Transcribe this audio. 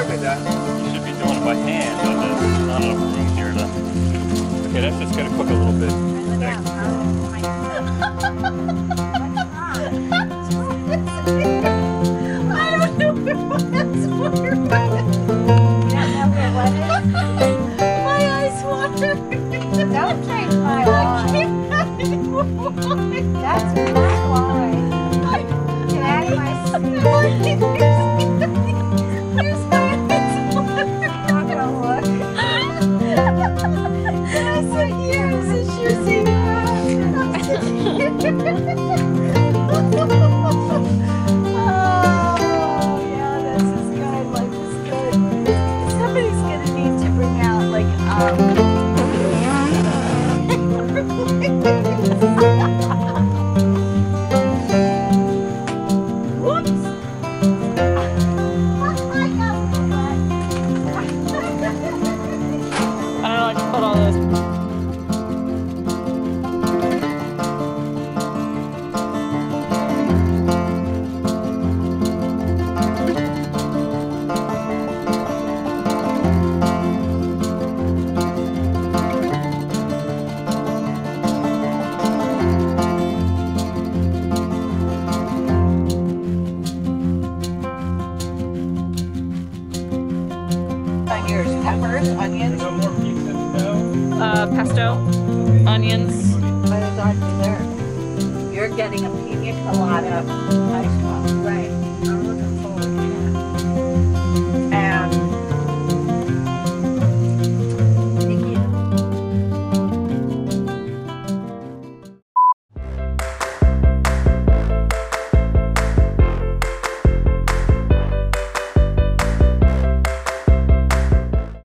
perfect, huh? You should be doing it by hand, but there's not enough room here to... Okay, that's just gonna cook a little bit. I don't know what that's for. My eyes water. Don't drink my wine. That's my wine. Can I have my There's my eyes water. I'm gonna look. And I said, yes, and she was saying, oh, yeah, this is good. Life is good. Somebody's gonna need to bring out, like, whoops. I don't know, I just put all those. On yours, peppers, onions. No more pizza, no? Pesto, onions. By the dog dessert. You're getting a pina colada ice cream. Right.